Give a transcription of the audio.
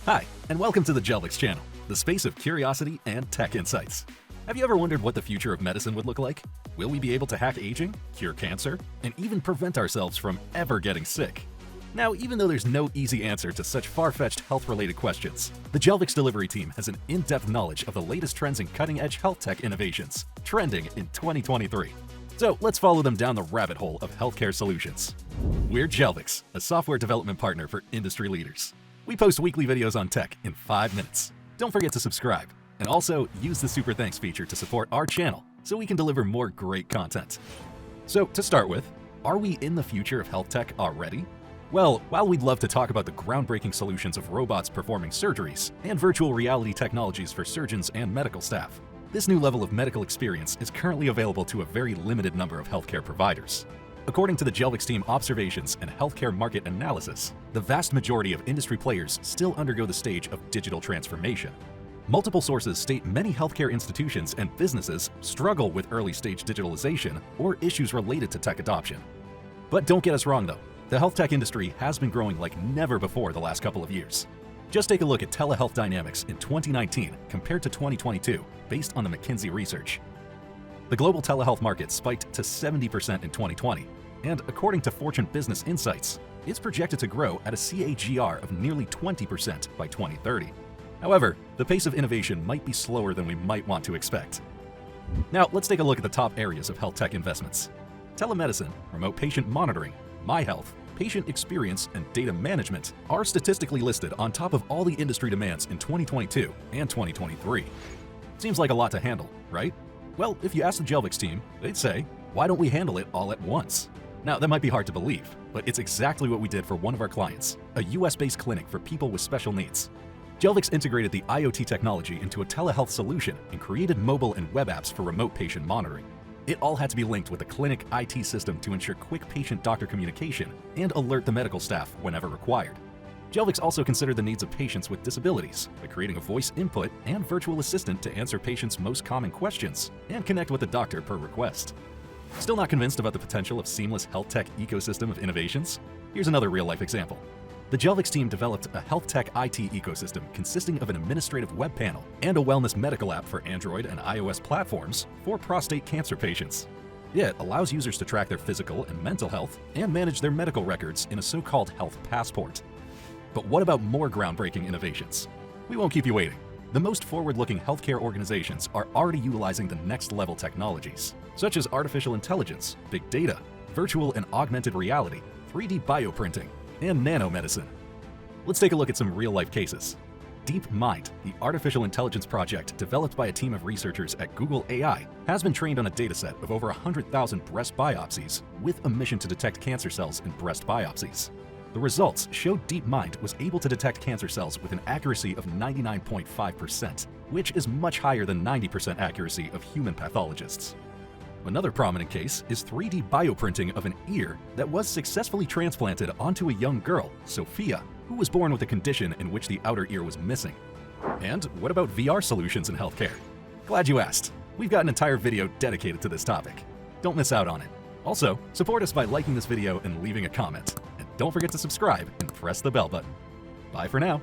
Hi, and welcome to the Jelvix channel, the space of curiosity and tech insights. Have you ever wondered what the future of medicine would look like? Will we be able to hack aging, cure cancer, and even prevent ourselves from ever getting sick? Now, even though there's no easy answer to such far-fetched health-related questions, the Jelvix delivery team has an in-depth knowledge of the latest trends in cutting-edge health tech innovations, trending in 2023. So let's follow them down the rabbit hole of healthcare solutions. We're Jelvix, a software development partner for industry leaders. We post weekly videos on tech in 5 minutes. Don't forget to subscribe, and also use the Super Thanks feature to support our channel so we can deliver more great content. So to start with, are we in the future of health tech already? Well, while we'd love to talk about the groundbreaking solutions of robots performing surgeries and virtual reality technologies for surgeons and medical staff, this new level of medical experience is currently available to a very limited number of healthcare providers. According to the Jelvix team observations and healthcare market analysis, the vast majority of industry players still undergo the stage of digital transformation. Multiple sources state many healthcare institutions and businesses struggle with early-stage digitalization or issues related to tech adoption. But don't get us wrong though, the health tech industry has been growing like never before the last couple of years. Just take a look at telehealth dynamics in 2019 compared to 2022 based on the McKinsey research. The global telehealth market spiked to 70% in 2020, and according to Fortune Business Insights, it's projected to grow at a CAGR of nearly 20% by 2030. However, the pace of innovation might be slower than we might want to expect. Now, let's take a look at the top areas of health tech investments. Telemedicine, remote patient monitoring, MyHealth, patient experience, and data management are statistically listed on top of all the industry demands in 2022 and 2023. Seems like a lot to handle, right? Well, if you ask the Jelvix team, they'd say, why don't we handle it all at once? Now, that might be hard to believe, but it's exactly what we did for one of our clients, a US-based clinic for people with special needs. Jelvix integrated the IoT technology into a telehealth solution and created mobile and web apps for remote patient monitoring. It all had to be linked with a clinic IT system to ensure quick patient-doctor communication and alert the medical staff whenever required. Jelvix also considered the needs of patients with disabilities by creating a voice input and virtual assistant to answer patients' most common questions and connect with the doctor per request. Still not convinced about the potential of seamless health tech ecosystem of innovations? Here's another real-life example. The Jelvix team developed a health tech IT ecosystem consisting of an administrative web panel and a wellness medical app for Android and iOS platforms for prostate cancer patients. It allows users to track their physical and mental health and manage their medical records in a so-called health passport. But what about more groundbreaking innovations? We won't keep you waiting. The most forward-looking healthcare organizations are already utilizing the next-level technologies, such as artificial intelligence, big data, virtual and augmented reality, 3D bioprinting, and nanomedicine. Let's take a look at some real-life cases. DeepMind, the artificial intelligence project developed by a team of researchers at Google AI, has been trained on a dataset of over 100,000 breast biopsies with a mission to detect cancer cells in breast biopsies. The results showed DeepMind was able to detect cancer cells with an accuracy of 99.5%, which is much higher than 90% accuracy of human pathologists. Another prominent case is 3D bioprinting of an ear that was successfully transplanted onto a young girl, Sophia, who was born with a condition in which the outer ear was missing. And what about VR solutions in healthcare? Glad you asked. We've got an entire video dedicated to this topic. Don't miss out on it. Also, support us by liking this video and leaving a comment. And don't forget to subscribe and press the bell button. Bye for now.